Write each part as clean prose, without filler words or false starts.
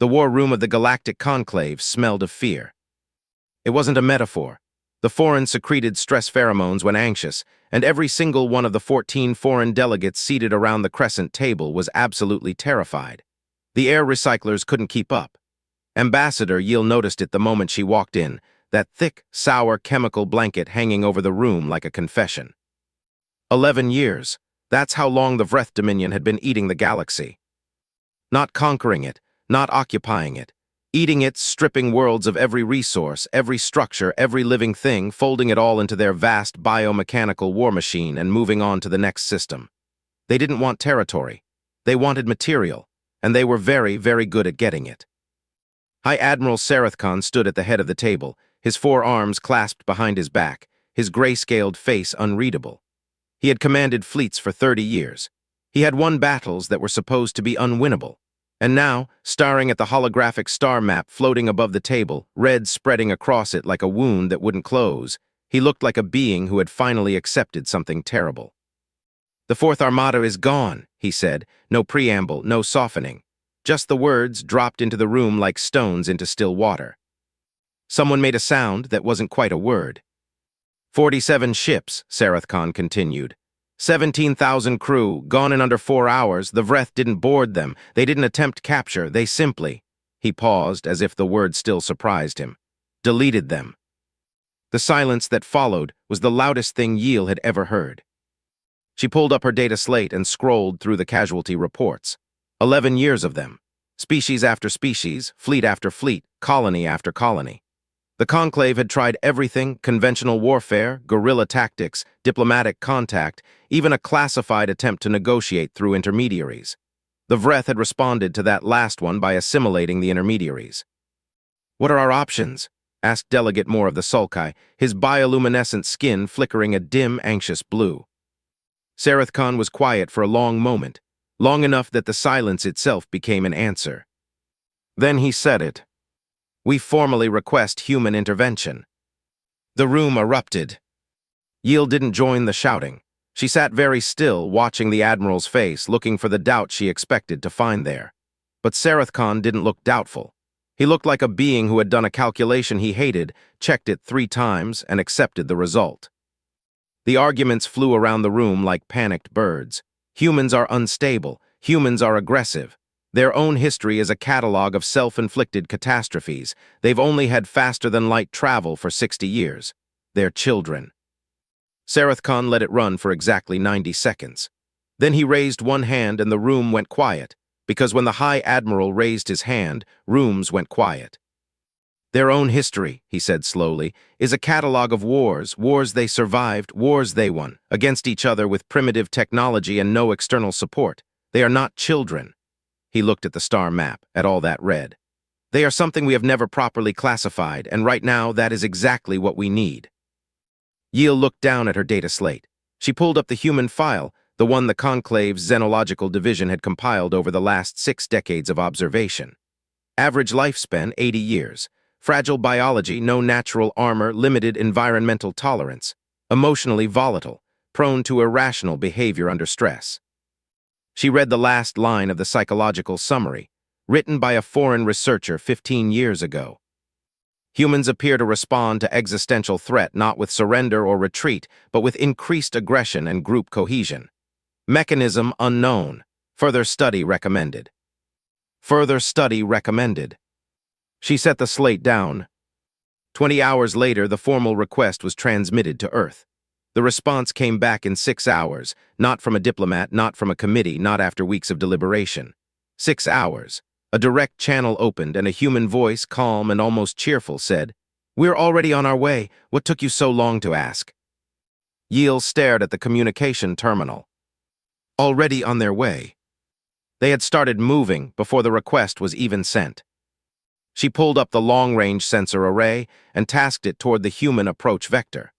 The war room of the Galactic Conclave smelled of fear. It wasn't a metaphor. The foreign secreted stress pheromones when anxious, and every single one of the 14 foreign delegates seated around the crescent table was absolutely terrified. The air recyclers couldn't keep up. Ambassador Yiel noticed it the moment she walked in, that thick, sour chemical blanket hanging over the room like a confession. 11 years. That's how long the Vreth Dominion had been eating the galaxy. Not conquering it, not occupying it. Eating it, stripping worlds of every resource, every structure, every living thing, folding it all into their vast biomechanical war machine and moving on to the next system. They didn't want territory. They wanted material, and they were very, very good at getting it. High Admiral Sareth Khan stood at the head of the table, his 4 arms clasped behind his back, his gray-scaled face unreadable. He had commanded fleets for 30 years. He had won battles that were supposed to be unwinnable. And now, staring at the holographic star map floating above the table, red spreading across it like a wound that wouldn't close, he looked like a being who had finally accepted something terrible. "The Fourth Armada is gone," he said, no preamble, no softening. Just the words dropped into the room like stones into still water. Someone made a sound that wasn't quite a word. 47 ships, Sareth Khan continued. 17,000 crew, gone in under 4 hours. The Vreth didn't board them. They didn't attempt capture. They simply, he paused as if the word still surprised him, deleted them. The silence that followed was the loudest thing Yiel had ever heard. She pulled up her data slate and scrolled through the casualty reports. 11 years of them. Species after species, fleet after fleet, colony after colony. The Conclave had tried everything: conventional warfare, guerrilla tactics, diplomatic contact, even a classified attempt to negotiate through intermediaries. The Vreth had responded to that last one by assimilating the intermediaries. "What are our options?" asked Delegate Moore of the Sulkai, his bioluminescent skin flickering a dim, anxious blue. Sareth Khan was quiet for a long moment, long enough that the silence itself became an answer. Then he said it. "We formally request human intervention." The room erupted. Yiel didn't join the shouting. She sat very still, watching the Admiral's face, looking for the doubt she expected to find there. But Sareth Khan didn't look doubtful. He looked like a being who had done a calculation he hated, checked it 3 times, and accepted the result. The arguments flew around the room like panicked birds. Humans are unstable. Humans are aggressive. Their own history is a catalog of self-inflicted catastrophes. They've only had faster-than-light travel for 60 years. They're children. Sareth Khan let it run for exactly 90 seconds. Then he raised one hand and the room went quiet, because when the High Admiral raised his hand, rooms went quiet. "Their own history," he said slowly, "is a catalog of wars, wars they survived, wars they won, against each other with primitive technology and no external support. They are not children." He looked at the star map, at all that red. "They are something we have never properly classified, and right now that is exactly what we need." Yiel looked down at her data slate. She pulled up the human file, the one the Conclave's Xenological Division had compiled over the last 6 decades of observation. Average lifespan, 80 years. Fragile biology, no natural armor, limited environmental tolerance. Emotionally volatile, prone to irrational behavior under stress. She read the last line of the psychological summary, written by a foreign researcher 15 years ago. Humans appear to respond to existential threat not with surrender or retreat, but with increased aggression and group cohesion. Mechanism unknown. Further study recommended. Further study recommended. She set the slate down. 20 hours later, the formal request was transmitted to Earth. The response came back in 6 hours, not from a diplomat, not from a committee, not after weeks of deliberation. 6 hours. A direct channel opened and a human voice, calm and almost cheerful, said, "We're already on our way. What took you so long to ask?" Yiel stared at the communication terminal. Already on their way. They had started moving before the request was even sent. She pulled up the long-range sensor array and tasked it toward the human approach vector.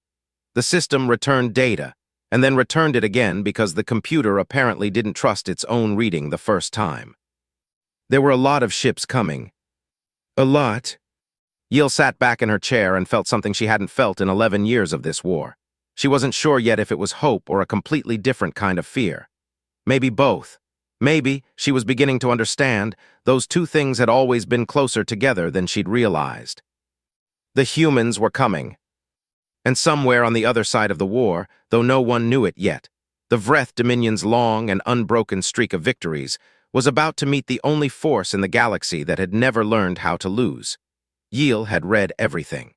The system returned data, and then returned it again because the computer apparently didn't trust its own reading the first time. There were a lot of ships coming. A lot. Yiel sat back in her chair and felt something she hadn't felt in 11 years of this war. She wasn't sure yet if it was hope or a completely different kind of fear. Maybe both. Maybe, she was beginning to understand, those two things had always been closer together than she'd realized. The humans were coming. And somewhere on the other side of the war, though no one knew it yet, the Vreth Dominion's long and unbroken streak of victories was about to meet the only force in the galaxy that had never learned how to lose. Yiel had read everything.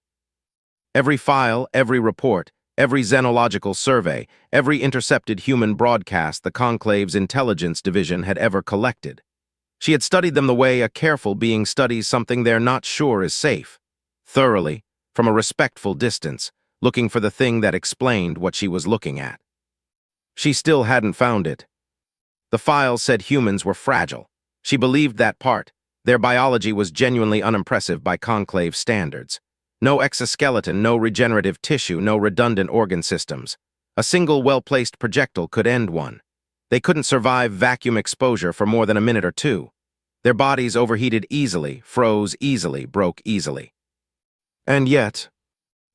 Every file, every report, every xenological survey, every intercepted human broadcast the Conclave's intelligence division had ever collected. She had studied them the way a careful being studies something they're not sure is safe. Thoroughly, from a respectful distance, looking for the thing that explained what she was looking at. She still hadn't found it. The files said humans were fragile. She believed that part. Their biology was genuinely unimpressive by Conclave standards. No exoskeleton, no regenerative tissue, no redundant organ systems. A single well-placed projectile could end one. They couldn't survive vacuum exposure for more than a minute or two. Their bodies overheated easily, froze easily, broke easily. And yet,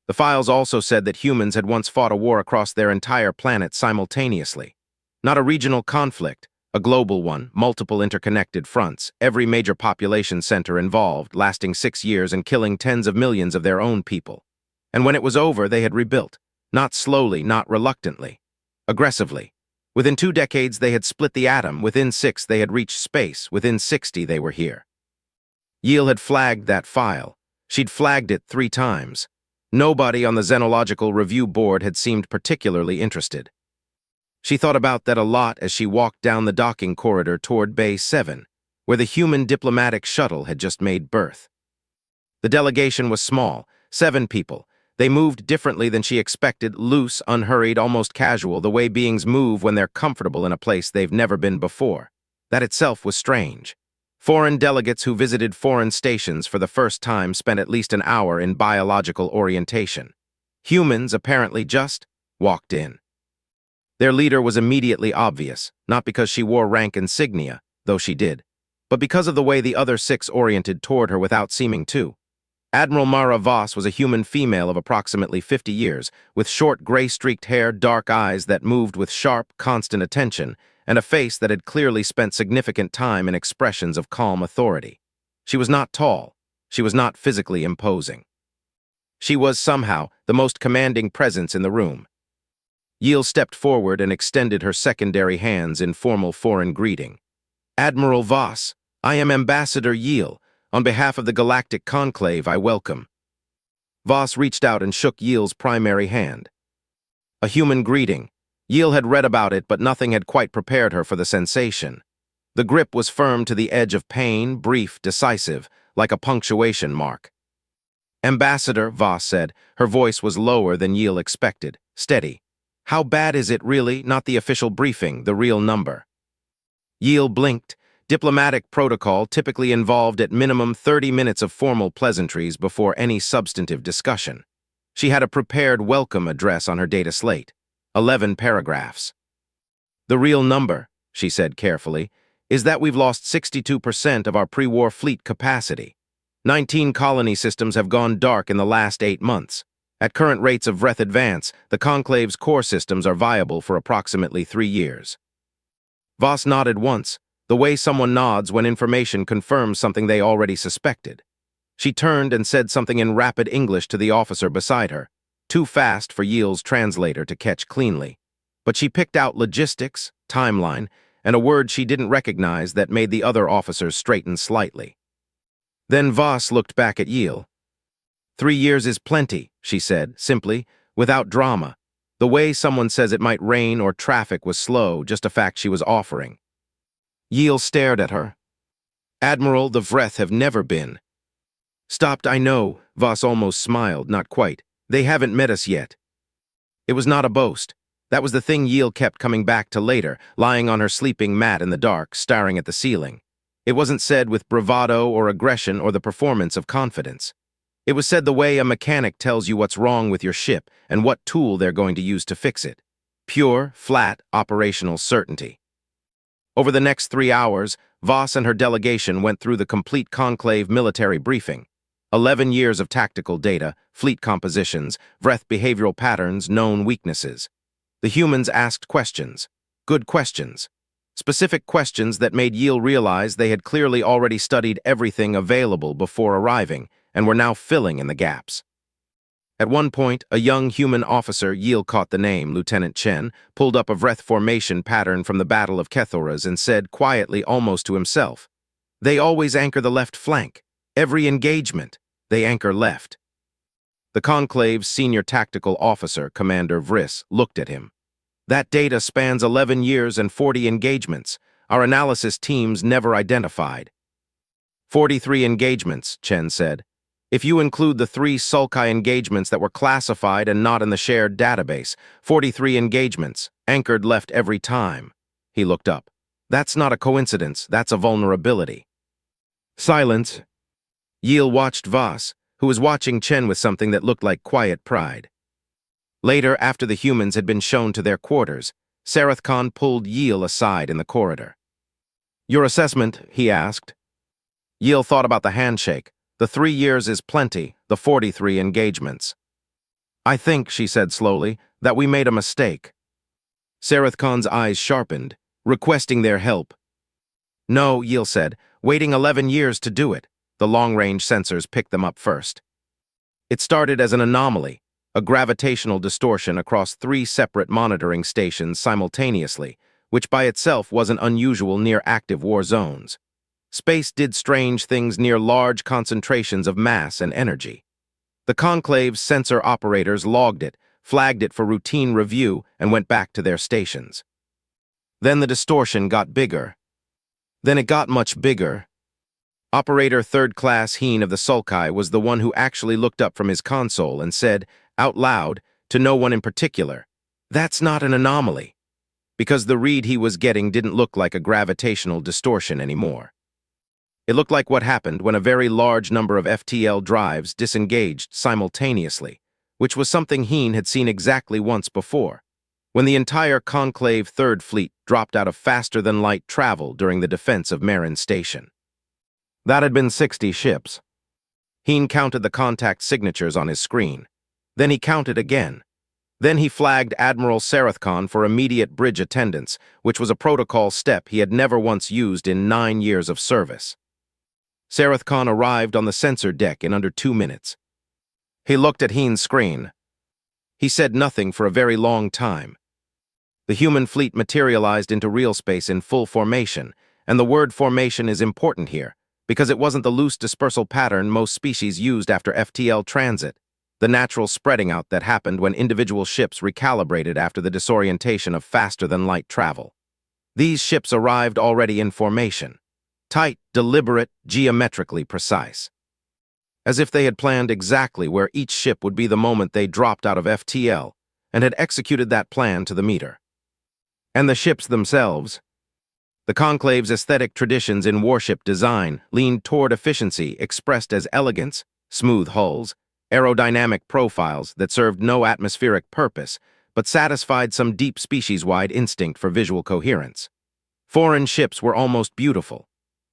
the files also said that humans had once fought a war across their entire planet simultaneously. Not a regional conflict, a global one, multiple interconnected fronts, every major population center involved, lasting 6 years and killing tens of millions of their own people. And when it was over, they had rebuilt, not slowly, not reluctantly, aggressively. Within 2 decades, they had split the atom. Within 6, they had reached space. Within 60, they were here. Yiel had flagged that file. She'd flagged it 3 times. Nobody on the Xenological Review Board had seemed particularly interested. She thought about that a lot as she walked down the docking corridor toward Bay 7, where the human diplomatic shuttle had just made berth. The delegation was small, 7 people. They moved differently than she expected, loose, unhurried, almost casual, the way beings move when they're comfortable in a place they've never been before. That itself was strange. Foreign delegates who visited foreign stations for the first time spent at least an hour in biological orientation. Humans, apparently, just walked in. Their leader was immediately obvious, not because she wore rank insignia, though she did, but because of the way the other 6 oriented toward her without seeming to. Admiral Mara Voss was a human female of approximately 50 years, with short gray-streaked hair, dark eyes that moved with sharp, constant attention, and a face that had clearly spent significant time in expressions of calm authority. She was not tall. She was not physically imposing. She was, somehow, the most commanding presence in the room. Yiel stepped forward and extended her secondary hands in formal foreign greeting. Admiral Voss, I am Ambassador Yiel. On behalf of the Galactic Conclave, I welcome. Voss reached out and shook Yiel's primary hand. A human greeting. Yiel had read about it, but nothing had quite prepared her for the sensation. The grip was firm to the edge of pain, brief, decisive, like a punctuation mark. Ambassador, Voss said. Her voice was lower than Yiel expected, steady. How bad is it, really? Not the official briefing, the real number. Yiel blinked. Diplomatic protocol typically involved at minimum 30 minutes of formal pleasantries before any substantive discussion. She had a prepared welcome address on her data slate. 11 paragraphs. The real number, she said carefully, is that we've lost 62% of our pre-war fleet capacity. 19 colony systems have gone dark in the last 8 months. At current rates of Vreth advance, the Conclave's core systems are viable for approximately 3 years. Voss nodded once, the way someone nods when information confirms something they already suspected. She turned and said something in rapid English to the officer beside her, too fast for Yiel's translator to catch cleanly. But she picked out logistics, timeline, and a word she didn't recognize that made the other officers straighten slightly. Then Voss looked back at Yiel. 3 years is plenty, she said, simply, without drama. The way someone says it might rain or traffic was slow, just a fact she was offering. Yiel stared at her. Admiral, the Vreth have never been. Stopped, I know, Voss almost smiled, not quite. They haven't met us yet. It was not a boast. That was the thing Yiel kept coming back to later, lying on her sleeping mat in the dark, staring at the ceiling. It wasn't said with bravado or aggression or the performance of confidence. It was said the way a mechanic tells you what's wrong with your ship and what tool they're going to use to fix it. Pure, flat, operational certainty. Over the next 3 hours, Voss and her delegation went through the complete Conclave military briefing. 11 years of tactical data, fleet compositions, Vreth behavioral patterns, known weaknesses. The humans asked questions. Good questions. Specific questions that made Yil realize they had clearly already studied everything available before arriving and were now filling in the gaps. At one point, a young human officer, Yil caught the name, Lieutenant Chen, pulled up a Vreth formation pattern from the Battle of Kethoras and said quietly, almost to himself, "They always anchor the left flank. Every engagement, they anchor left." The Conclave's senior tactical officer, Commander Vriss, looked at him. "That data spans 11 years and 40 engagements. Our analysis teams never identified." 43 engagements, Chen said. "If you include the 3 Sulkai engagements that were classified and not in the shared database, 43 engagements, anchored left every time." He looked up. "That's not a coincidence, that's a vulnerability." Silence. Yil watched Voss, who was watching Chen with something that looked like quiet pride. Later, after the humans had been shown to their quarters, Sarath Khan pulled Yil aside in the corridor. "Your assessment?" he asked. Yil thought about the handshake. The 3 years is plenty, the 43 engagements. "I think," she said slowly, "that we made a mistake." Sarath Khan's eyes sharpened, requesting their help. "No," Yil said, "waiting 11 years to do it. The long-range sensors picked them up first." It started as an anomaly, a gravitational distortion across 3 separate monitoring stations simultaneously, which by itself wasn't unusual near active war zones. Space did strange things near large concentrations of mass and energy. The Conclave's sensor operators logged it, flagged it for routine review, and went back to their stations. Then the distortion got bigger. Then it got much bigger. Operator Third Class Heen of the Sulkai was the one who actually looked up from his console and said, out loud, to no one in particular, "That's not an anomaly," because the read he was getting didn't look like a gravitational distortion anymore. It looked like what happened when a very large number of FTL drives disengaged simultaneously, which was something Heen had seen exactly once before, when the entire Conclave Third Fleet dropped out of faster-than-light travel during the defense of Marin Station. That had been 60 ships. Heen counted the contact signatures on his screen. Then he counted again. Then he flagged Admiral Sarath Khan for immediate bridge attendance, which was a protocol step he had never once used in 9 years of service. Sarath Khan arrived on the sensor deck in under 2 minutes. He looked at Heen's screen. He said nothing for a very long time. The human fleet materialized into real space in full formation, and the word formation is important here, because it wasn't the loose dispersal pattern most species used after FTL transit, the natural spreading out that happened when individual ships recalibrated after the disorientation of faster-than-light travel. These ships arrived already in formation. Tight, deliberate, geometrically precise. As if they had planned exactly where each ship would be the moment they dropped out of FTL, and had executed that plan to the meter. And the ships themselves. The Conclave's aesthetic traditions in warship design leaned toward efficiency expressed as elegance, smooth hulls, aerodynamic profiles that served no atmospheric purpose, but satisfied some deep species-wide instinct for visual coherence. Foreign ships were almost beautiful.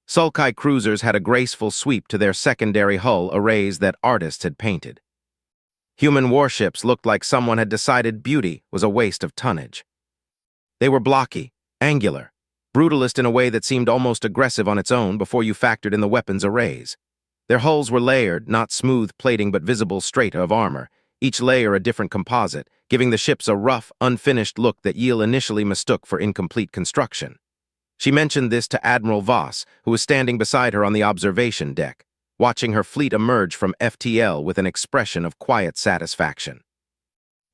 Sulkai cruisers had a graceful sweep to their secondary hull arrays that artists had painted. Human warships looked like someone had decided beauty was a waste of tonnage. They were blocky, angular, brutalist in a way that seemed almost aggressive on its own before you factored in the weapons arrays. Their hulls were layered, not smooth plating but visible strata of armor, each layer a different composite, giving the ships a rough, unfinished look that Yil initially mistook for incomplete construction. She mentioned this to Admiral Voss, who was standing beside her on the observation deck, watching her fleet emerge from FTL with an expression of quiet satisfaction.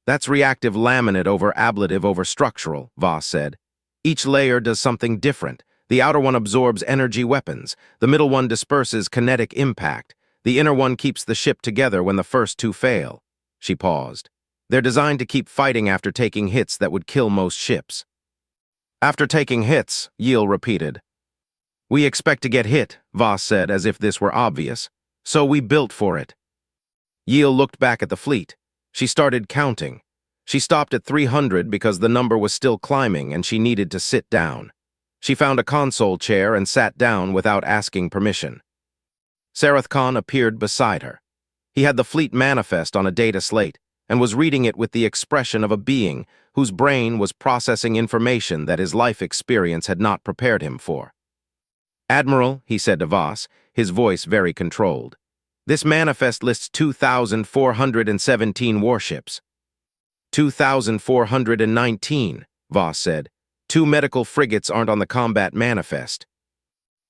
"That's reactive laminate over ablative over structural," Voss said. "Each layer does something different. The outer one absorbs energy weapons, the middle one disperses kinetic impact, the inner one keeps the ship together when the first 2 fail." She paused. "They're designed to keep fighting after taking hits that would kill most ships." "After taking hits," Yil repeated. "We expect to get hit," Voss said as if this were obvious. "So we built for it." Yil looked back at the fleet. She started counting. She stopped at 300 because the number was still climbing and she needed to sit down. She found a console chair and sat down without asking permission. Sarath Khan appeared beside her. He had the fleet manifest on a data slate, and was reading it with the expression of a being whose brain was processing information that his life experience had not prepared him for. "Admiral," he said to Voss, his voice very controlled, "this manifest lists 2,417 warships." 2,419, Voss said. "Two medical frigates aren't on the combat manifest."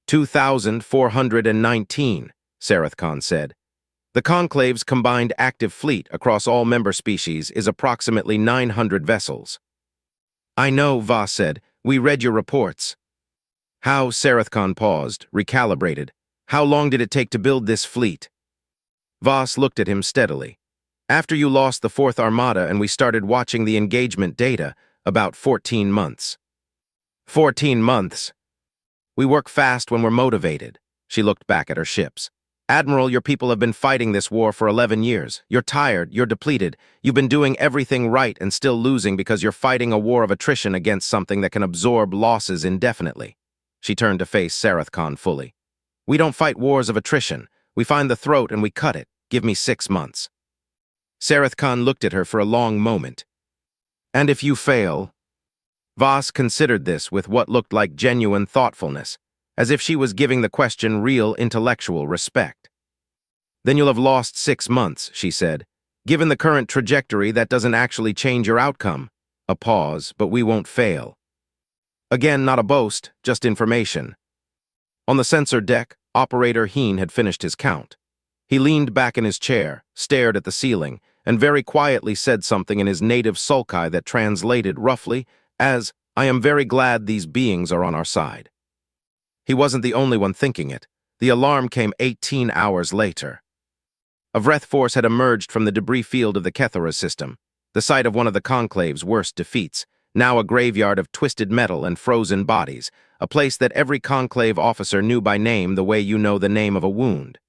2,419, Sareth Khan said. "The Conclave's combined active fleet across all member species is approximately 900 vessels." "I know," Voss said. "We read your reports." "How?" Sareth Khan paused, recalibrated. "How long did it take to build this fleet?" Voss looked at him steadily. "After you lost the Fourth Armada and we started watching the engagement data, about 14 months. 14 months? We work fast when we're motivated." She looked back at her ships. "Admiral, your people have been fighting this war for 11 years. You're tired, you're depleted. You've been doing everything right and still losing because you're fighting a war of attrition against something that can absorb losses indefinitely." She turned to face Sareth Khan fully. "We don't fight wars of attrition. We find the throat and we cut it. Give me 6 months." Sareth Khan looked at her for a long moment. "And if you fail?" Voss considered this with what looked like genuine thoughtfulness, as if she was giving the question real intellectual respect. "Then you'll have lost 6 months," she said. "Given the current trajectory, that doesn't actually change your outcome." A pause, "But we won't fail." Again, not a boast, just information. On the sensor deck, Operator Heen had finished his count. He leaned back in his chair, stared at the ceiling, and very quietly said something in his native Sulkai that translated roughly as, "I am very glad these beings are on our side." He wasn't the only one thinking it. The alarm came 18 hours later. A Vreth force had emerged from the debris field of the Kethera system, the site of one of the Conclave's worst defeats, now a graveyard of twisted metal and frozen bodies, a place that every Conclave officer knew by name the way you know the name of a wound.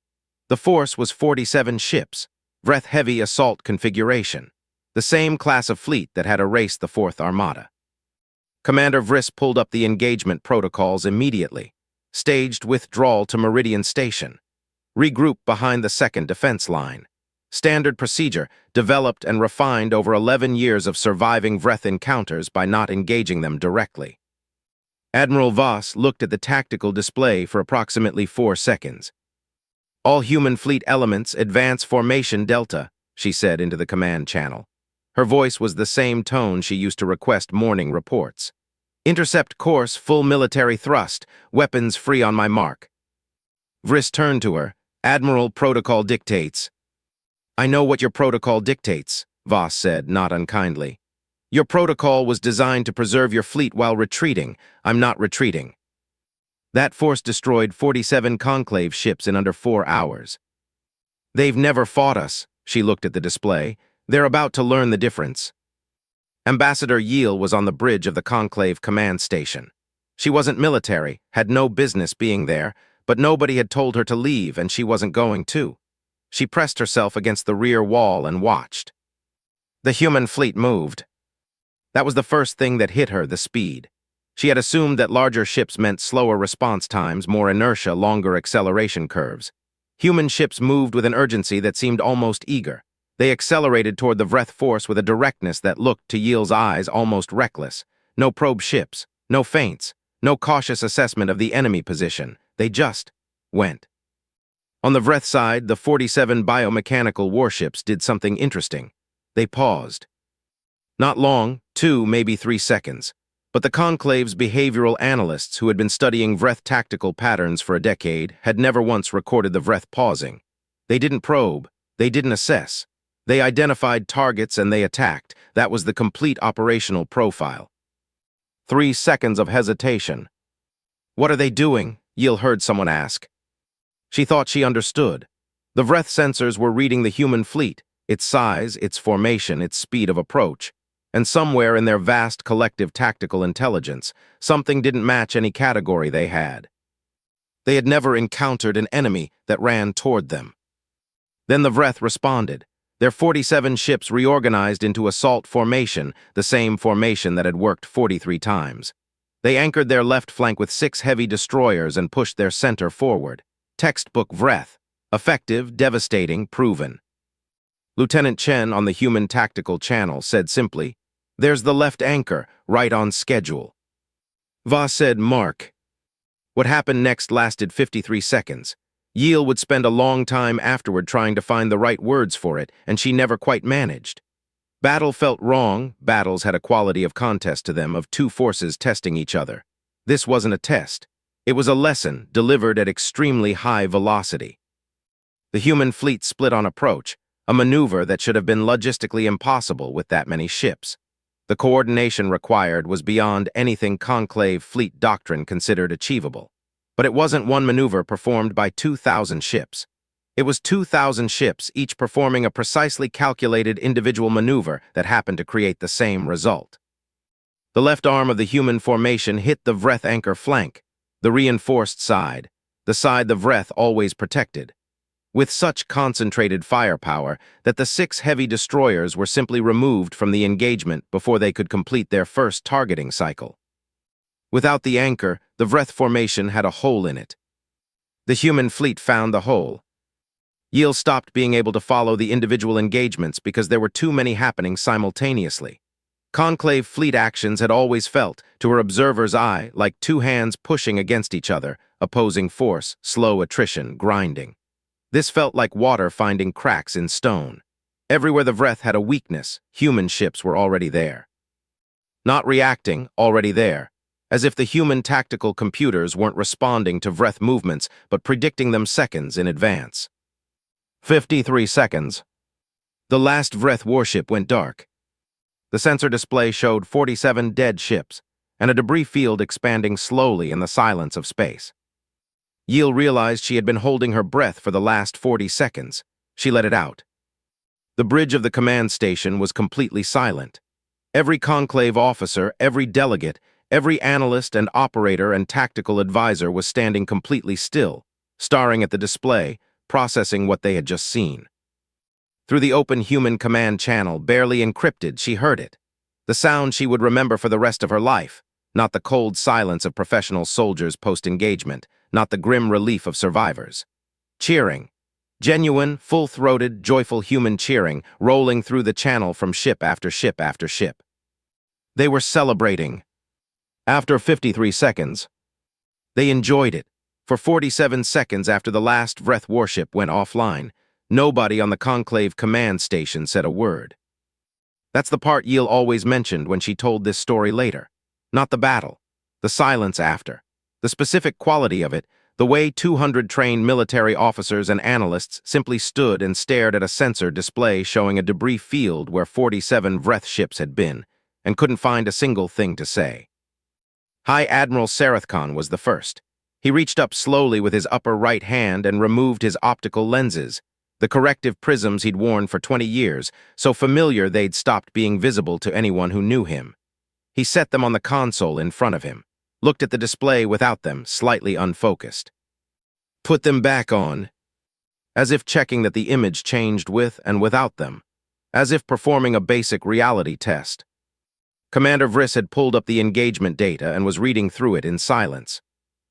The force was 47 ships, Vreth heavy assault configuration, the same class of fleet that had erased the Fourth Armada. Commander Vriss pulled up the engagement protocols immediately. Staged withdrawal to Meridian Station. Regroup behind the second defense line. Standard procedure, developed and refined over 11 years of surviving Vreth encounters by not engaging them directly. Admiral Voss looked at the tactical display for approximately 4 seconds. "All human fleet elements advance formation Delta," she said into the command channel. Her voice was the same tone she used to request morning reports. "Intercept course, full military thrust, weapons free on my mark." Vriss turned to her. "Admiral, protocol dictates." "I know what your protocol dictates," Voss said, not unkindly. "Your protocol was designed to preserve your fleet while retreating. I'm not retreating." That force destroyed 47 Conclave ships in under 4 hours. "They've never fought us," she looked at the display. "They're about to learn the difference." Ambassador Yiel was on the bridge of the Conclave command station. She wasn't military, had no business being there, but nobody had told her to leave and she wasn't going to. She pressed herself against the rear wall and watched. The human fleet moved. That was the first thing that hit her, the speed. She had assumed that larger ships meant slower response times, more inertia, longer acceleration curves. Human ships moved with an urgency that seemed almost eager. They accelerated toward the Vreth force with a directness that looked, to Yiel's eyes, almost reckless. No probe ships, no feints, no cautious assessment of the enemy position. They just went. On the Vreth side, the 47 biomechanical warships did something interesting. They paused. Not long, 2, maybe 3 seconds. But the Conclave's behavioral analysts who had been studying Vreth tactical patterns for a decade had never once recorded the Vreth pausing. They didn't probe. They didn't assess. They identified targets and they attacked. That was the complete operational profile. 3 seconds of hesitation. "What are they doing?" Yiel heard someone ask. She thought she understood. The Vreth sensors were reading the human fleet, its size, its formation, its speed of approach. And somewhere in their vast collective tactical intelligence, something didn't match any category they had. They had never encountered an enemy that ran toward them. Then the Vreth responded. Their 47 ships reorganized into assault formation, the same formation that had worked 43 times. They anchored their left flank with 6 heavy destroyers and pushed their center forward. Textbook Vreth. Effective, devastating, proven. Lieutenant Chen on the Human Tactical Channel said simply, "There's the left anchor, right on schedule." Va said, "Mark." What happened next lasted 53 seconds. Yeel would spend a long time afterward trying to find the right words for it, and she never quite managed. Battle felt wrong. Battles had a quality of contest to them, of two forces testing each other. This wasn't a test. It was a lesson delivered at extremely high velocity. The human fleet split on approach, a maneuver that should have been logistically impossible with that many ships. The coordination required was beyond anything Conclave fleet doctrine considered achievable. But it wasn't one maneuver performed by 2,000 ships. It was 2,000 ships, each performing a precisely calculated individual maneuver that happened to create the same result. The left arm of the human formation hit the Vreth anchor flank, the reinforced side, the side the Vreth always protected, with such concentrated firepower that the 6 heavy destroyers were simply removed from the engagement before they could complete their first targeting cycle. Without the anchor, the Vreth formation had a hole in it. The human fleet found the hole. Yeel stopped being able to follow the individual engagements because there were too many happening simultaneously. Conclave fleet actions had always felt, to her observer's eye, like two hands pushing against each other, opposing force, slow attrition, grinding. This felt like water finding cracks in stone. Everywhere the Vreth had a weakness, human ships were already there. Not reacting, already there. As if the human tactical computers weren't responding to Vreth movements, but predicting them seconds in advance. 53 seconds. The last Vreth warship went dark. The sensor display showed 47 dead ships, and a debris field expanding slowly in the silence of space. Yeel realized she had been holding her breath for the last 40 seconds. She let it out. The bridge of the command station was completely silent. Every conclave officer, every delegate, every analyst and operator and tactical advisor was standing completely still, staring at the display, processing what they had just seen. Through the open human command channel, barely encrypted, she heard it. The sound she would remember for the rest of her life, not the cold silence of professional soldiers post-engagement, not the grim relief of survivors. Cheering. Genuine, full-throated, joyful human cheering, rolling through the channel from ship after ship after ship. They were celebrating. After 53 seconds, they enjoyed it. For 47 seconds after the last Vreth warship went offline, nobody on the Conclave command station said a word. That's the part Yeel always mentioned when she told this story later. Not the battle, the silence after, the specific quality of it, the way 200 trained military officers and analysts simply stood and stared at a sensor display showing a debris field where 47 Vreth ships had been, and couldn't find a single thing to say. High Admiral Sarathkhan was the first. He reached up slowly with his upper right hand and removed his optical lenses, the corrective prisms he'd worn for 20 years, so familiar they'd stopped being visible to anyone who knew him. He set them on the console in front of him, looked at the display without them, slightly unfocused. Put them back on, as if checking that the image changed with and without them, as if performing a basic reality test. Commander Vriss had pulled up the engagement data and was reading through it in silence.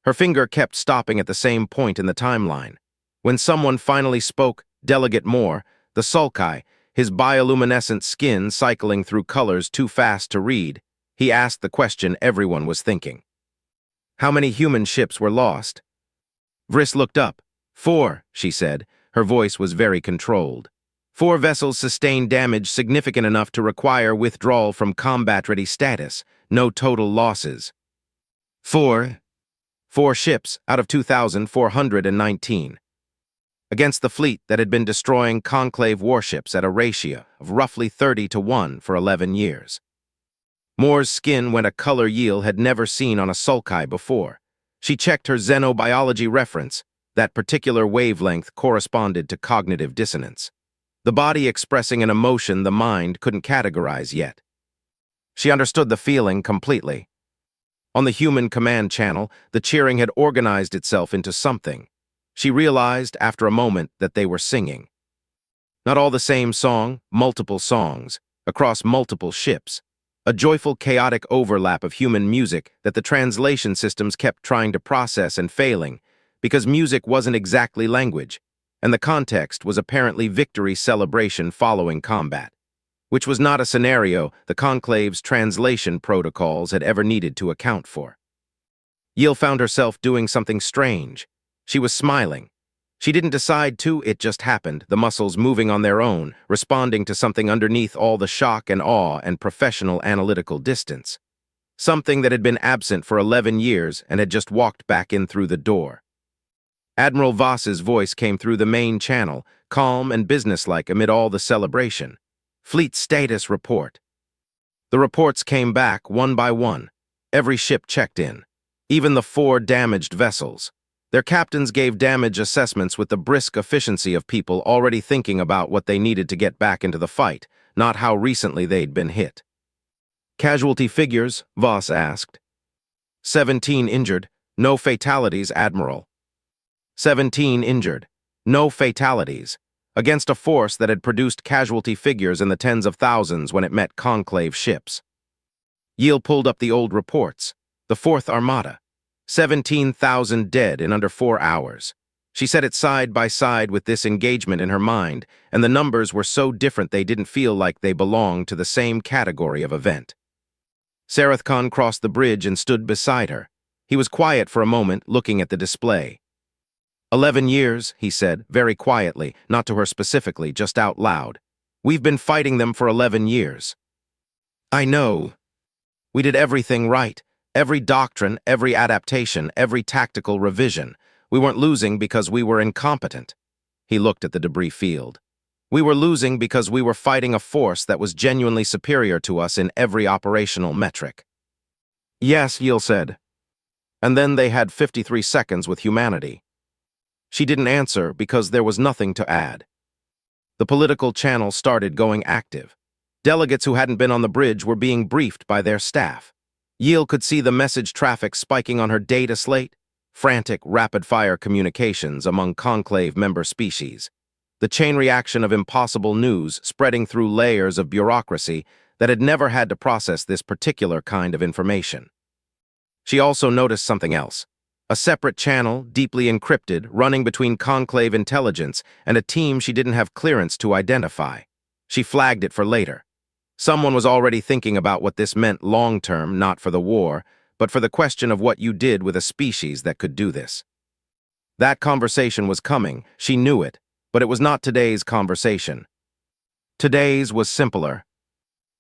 Her finger kept stopping at the same point in the timeline. When someone finally spoke, Delegate Moore, the Sulkai, his bioluminescent skin cycling through colors too fast to read, he asked the question everyone was thinking. How many human ships were lost? Vriss looked up. 4, she said. Her voice was very controlled. 4 vessels sustained damage significant enough to require withdrawal from combat-ready status. No total losses. 4 ships out of 2,419. Against the fleet that had been destroying Conclave warships at a ratio of roughly 30-1 for 11 years. Moore's skin went a color Yeel had never seen on a Sulkai before. She checked her xenobiology reference. That particular wavelength corresponded to cognitive dissonance. The body expressing an emotion the mind couldn't categorize yet. She understood the feeling completely. On the human command channel, the cheering had organized itself into something. She realized, after a moment, that they were singing. Not all the same song, multiple songs, across multiple ships. A joyful, chaotic overlap of human music that the translation systems kept trying to process and failing, because music wasn't exactly language, and the context was apparently victory celebration following combat, which was not a scenario the Conclave's translation protocols had ever needed to account for. Yil found herself doing something strange. She was smiling. She didn't decide to, it just happened, the muscles moving on their own, responding to something underneath all the shock and awe and professional analytical distance. Something that had been absent for 11 years and had just walked back in through the door. Admiral Voss's voice came through the main channel, calm and businesslike amid all the celebration. Fleet status report. The reports came back one by one. Every ship checked in. Even the 4 damaged vessels. Their captains gave damage assessments with the brisk efficiency of people already thinking about what they needed to get back into the fight, not how recently they'd been hit. Casualty figures, Voss asked. 17 injured, no fatalities, Admiral. 17 injured, no fatalities, against a force that had produced casualty figures in the tens of thousands when it met Conclave ships. Yil pulled up the old reports. The 4th Armada. 17,000 dead in under 4 hours. She set it side by side with this engagement in her mind, and the numbers were so different they didn't feel like they belonged to the same category of event. Sareth Khan crossed the bridge and stood beside her. He was quiet for a moment, looking at the display. 11 years, he said, very quietly, not to her specifically, just out loud. We've been fighting them for 11 years. I know. We did everything right. Every doctrine, every adaptation, every tactical revision. We weren't losing because we were incompetent. He looked at the debris field. We were losing because we were fighting a force that was genuinely superior to us in every operational metric. Yes, Yil said. And then they had 53 seconds with humanity. She didn't answer because there was nothing to add. The political channel started going active. Delegates who hadn't been on the bridge were being briefed by their staff. Yil could see the message traffic spiking on her data slate, frantic, rapid-fire communications among Conclave member species, the chain reaction of impossible news spreading through layers of bureaucracy that had never had to process this particular kind of information. She also noticed something else, a separate channel, deeply encrypted, running between Conclave intelligence and a team she didn't have clearance to identify. She flagged it for later. Someone was already thinking about what this meant long-term, not for the war, but for the question of what you did with a species that could do this. That conversation was coming, she knew it, but it was not today's conversation. Today's was simpler.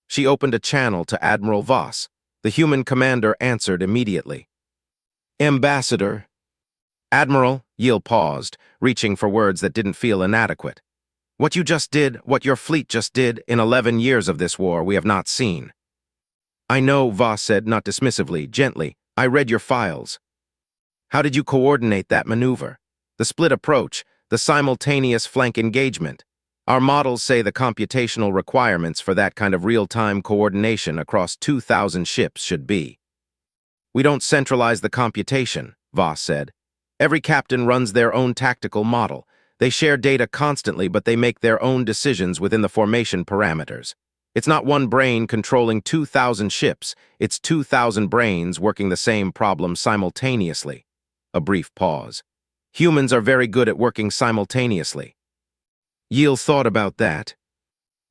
She opened a channel to Admiral Voss. The human commander answered immediately. Ambassador. Admiral, Yil paused, reaching for words that didn't feel inadequate. What you just did, what your fleet just did, in 11 years of this war we have not seen. I know, Voss said, not dismissively, gently. I read your files. How did you coordinate that maneuver? The split approach, the simultaneous flank engagement. Our models say the computational requirements for that kind of real-time coordination across 2,000 ships should be. We don't centralize the computation, Voss said. Every captain runs their own tactical model. They share data constantly, but they make their own decisions within the formation parameters. It's not one brain controlling 2,000 ships. It's 2,000 brains working the same problem simultaneously. A brief pause. Humans are very good at working simultaneously. Yil thought about that.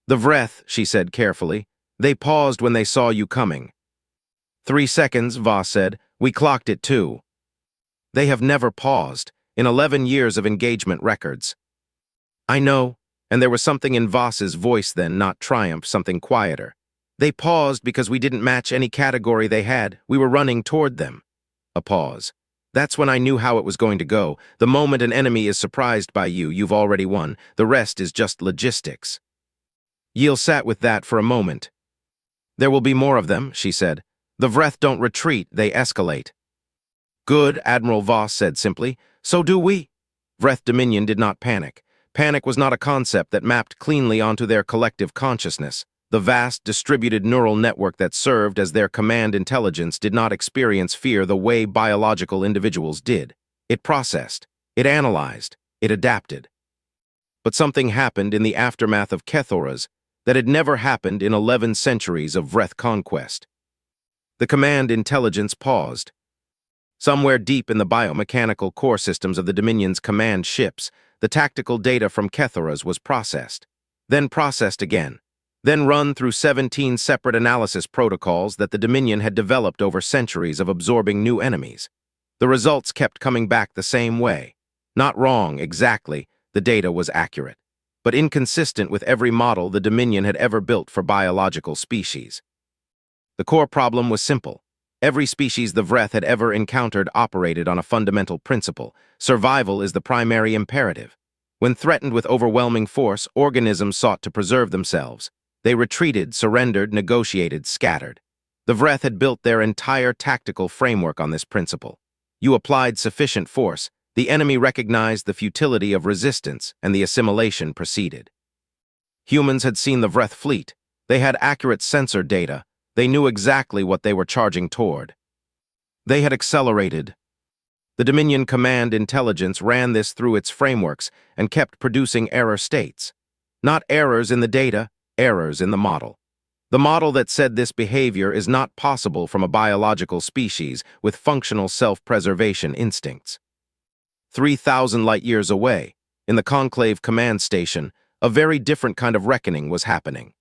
The Vreth, she said carefully. They paused when they saw you coming. 3 seconds, Voss said. We clocked it too. They have never paused. In 11 years of engagement records. I know, and there was something in Voss's voice then, not triumph, something quieter. They paused because we didn't match any category they had. We were running toward them. A pause. That's when I knew how it was going to go. The moment an enemy is surprised by you, you've already won. The rest is just logistics. Yil sat with that for a moment. There will be more of them, she said. The Vreth don't retreat, they escalate. Good, Admiral Voss said simply. So do we. Vreth Dominion did not panic. Panic was not a concept that mapped cleanly onto their collective consciousness. The vast, distributed neural network that served as their command intelligence did not experience fear the way biological individuals did. It processed, it analyzed, it adapted. But something happened in the aftermath of Kethoras that had never happened in 11 centuries of Vreth conquest. The command intelligence paused. Somewhere deep in the biomechanical core systems of the Dominion's command ships, the tactical data from Kethoras was processed, then processed again, then run through 17 separate analysis protocols that the Dominion had developed over centuries of absorbing new enemies. The results kept coming back the same way. Not wrong, exactly, the data was accurate, but inconsistent with every model the Dominion had ever built for biological species. The core problem was simple. Every species the Vreth had ever encountered operated on a fundamental principle. Survival is the primary imperative. When threatened with overwhelming force, organisms sought to preserve themselves. They retreated, surrendered, negotiated, scattered. The Vreth had built their entire tactical framework on this principle. You applied sufficient force, the enemy recognized the futility of resistance, and the assimilation proceeded. Humans had seen the Vreth fleet. They had accurate sensor data. They knew exactly what they were charging toward. They had accelerated. The Dominion Command Intelligence ran this through its frameworks and kept producing error states. Not errors in the data, errors in the model. The model that said this behavior is not possible from a biological species with functional self-preservation instincts. 3,000 light-years away, in the Conclave command station, a very different kind of reckoning was happening.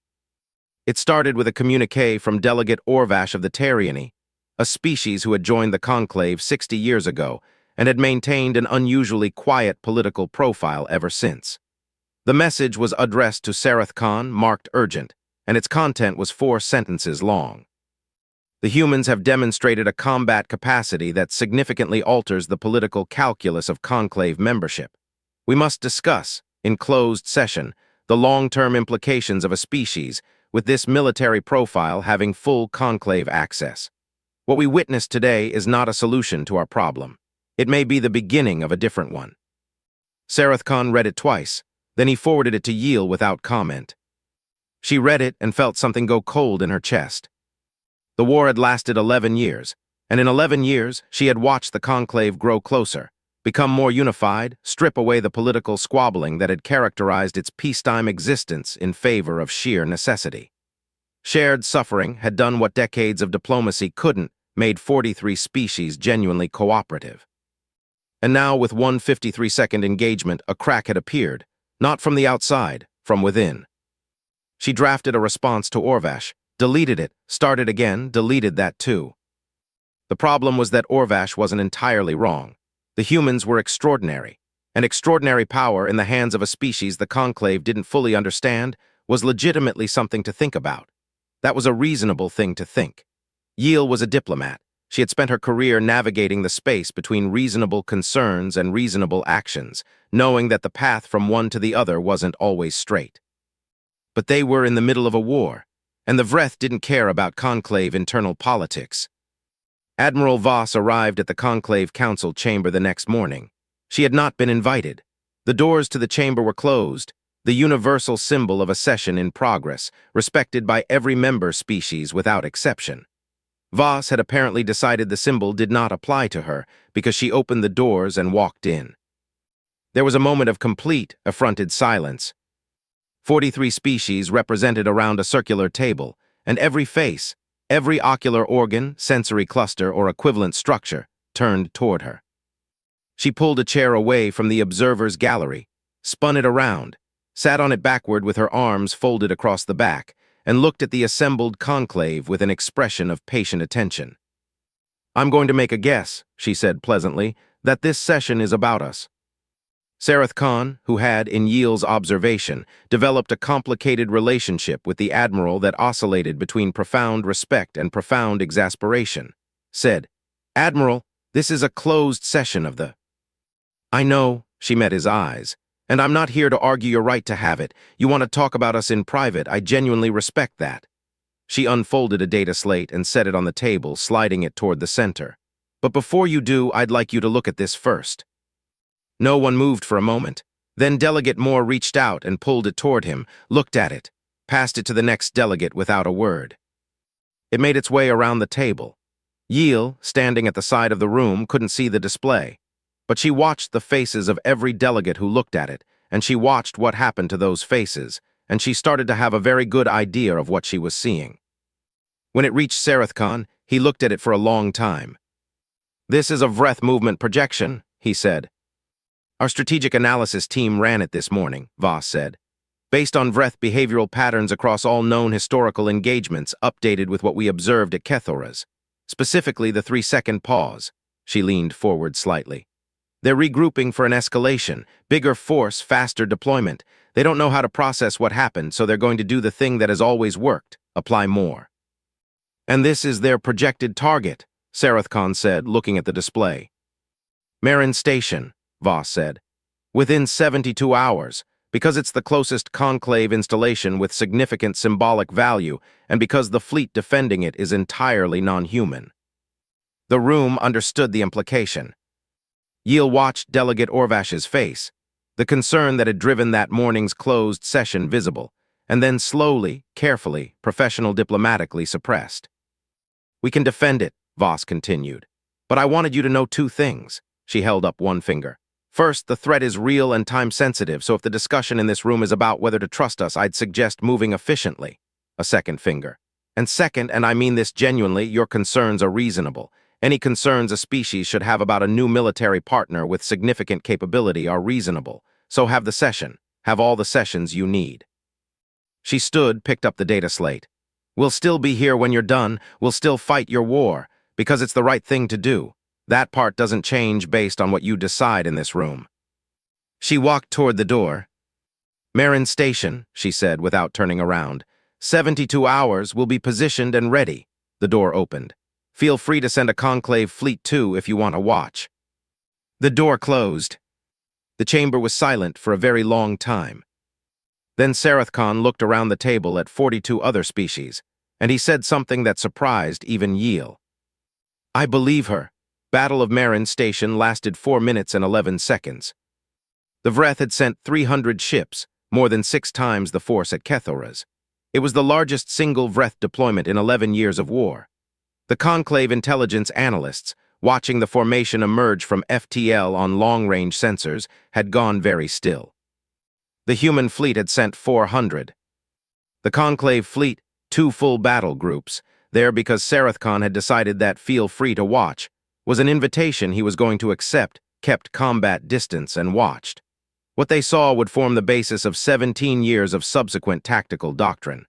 It started with a communique from Delegate Orvash of the Terriani, a species who had joined the Conclave 60 years ago and had maintained an unusually quiet political profile ever since. The message was addressed to Sareth Khan, marked urgent, and its content was 4 sentences long. The humans have demonstrated a combat capacity that significantly alters the political calculus of Conclave membership. We must discuss, in closed session, the long-term implications of a species with this military profile having full Conclave access. What we witnessed today is not a solution to our problem. It may be the beginning of a different one. Sareth Khan read it twice, then he forwarded it to Yeel without comment. She read it and felt something go cold in her chest. The war had lasted 11 years, and in 11 years she had watched the Conclave grow closer, become more unified, strip away the political squabbling that had characterized its peacetime existence in favor of sheer necessity. Shared suffering had done what decades of diplomacy couldn't, made 43 species genuinely cooperative. And now, with one 53-second engagement, a crack had appeared, not from the outside, from within. She drafted a response to Orvash, deleted it, started again, deleted that too. The problem was that Orvash wasn't entirely wrong. The humans were extraordinary, and extraordinary power in the hands of a species the Conclave didn't fully understand was legitimately something to think about. That was a reasonable thing to think. Yeel was a diplomat. She had spent her career navigating the space between reasonable concerns and reasonable actions, knowing that the path from one to the other wasn't always straight. But they were in the middle of a war, and the Vreth didn't care about Conclave internal politics. Admiral Voss arrived at the Conclave Council chamber the next morning. She had not been invited. The doors to the chamber were closed, the universal symbol of a session in progress, respected by every member species without exception. Voss had apparently decided the symbol did not apply to her because she opened the doors and walked in. There was a moment of complete, affronted silence. 43 species represented around a circular table, and every face, every ocular organ, sensory cluster, or equivalent structure turned toward her. She pulled a chair away from the observer's gallery, spun it around, sat on it backward with her arms folded across the back, and looked at the assembled conclave with an expression of patient attention. "I'm going to make a guess," she said pleasantly, "that this session is about us." Sareth Khan, who had, in Yeel's observation, developed a complicated relationship with the admiral that oscillated between profound respect and profound exasperation, said, "Admiral, this is a closed session of the—" "I know," she met his eyes, "and I'm not here to argue your right to have it. You want to talk about us in private. I genuinely respect that." She unfolded a data slate and set it on the table, sliding it toward the center. "But before you do, I'd like you to look at this first." No one moved for a moment. Then Delegate Moore reached out and pulled it toward him, looked at it, passed it to the next delegate without a word. It made its way around the table. Yeel, standing at the side of the room, couldn't see the display. But she watched the faces of every delegate who looked at it, and she watched what happened to those faces, and she started to have a very good idea of what she was seeing. When it reached Sareth Khan, he looked at it for a long time. This is a Vreth movement projection, he said. Our strategic analysis team ran it this morning, Voss said. Based on Vreth behavioral patterns across all known historical engagements updated with what we observed at Kethoras. Specifically the 3-second pause. She leaned forward slightly. They're regrouping for an escalation, bigger force, faster deployment. They don't know how to process what happened, so they're going to do the thing that has always worked, apply more. And this is their projected target, Sarath Khan said, looking at the display. Marin Station, Voss said. Within 72 hours, because it's the closest conclave installation with significant symbolic value, and because the fleet defending it is entirely non-human. The room understood the implication. Yiel watched Delegate Orvash's face, the concern that had driven that morning's closed session visible, and then slowly, carefully, diplomatically suppressed. We can defend it, Voss continued. But I wanted you to know 2 things. She held up one finger. First, the threat is real and time-sensitive, so if the discussion in this room is about whether to trust us, I'd suggest moving efficiently. A second finger. And second, and I mean this genuinely, your concerns are reasonable. Any concerns a species should have about a new military partner with significant capability are reasonable. So have the session. Have all the sessions you need. She stood, picked up the data slate. We'll still be here when you're done. We'll still fight your war, because it's the right thing to do. That part doesn't change based on what you decide in this room. She walked toward the door. Marin Station, she said without turning around. 72 hours will be positioned and ready. The door opened. Feel free to send a conclave fleet too if you want to watch. The door closed. The chamber was silent for a very long time. Then Sarath Khan looked around the table at 42 other species, and he said something that surprised even Yiel. I believe her. Battle of Marin Station lasted 4 minutes and 11 seconds. The Vreth had sent 300 ships, more than 6 times the force at Kethoras. It was the largest single Vreth deployment in 11 years of war. The Conclave intelligence analysts, watching the formation emerge from FTL on long-range sensors, had gone very still. The human fleet had sent 400. The Conclave fleet, 2 full battle groups, there because Sarath Khan had decided that feel free to watch, was an invitation he was going to accept, kept combat distance, and watched. What they saw would form the basis of 17 years of subsequent tactical doctrine.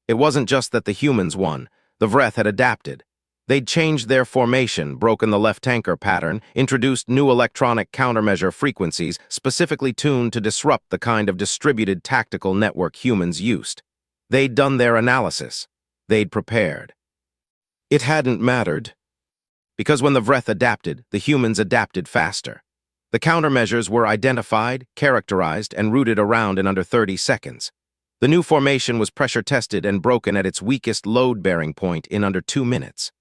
It wasn't just that the humans won, the Vreth had adapted. They'd changed their formation, broken the left tanker pattern, introduced new electronic countermeasure frequencies specifically tuned to disrupt the kind of distributed tactical network humans used. They'd done their analysis. They'd prepared. It hadn't mattered. Because when the Vreth adapted, the humans adapted faster. The countermeasures were identified, characterized, and routed around in under 30 seconds. The new formation was pressure-tested and broken at its weakest load-bearing point in under 2 minutes.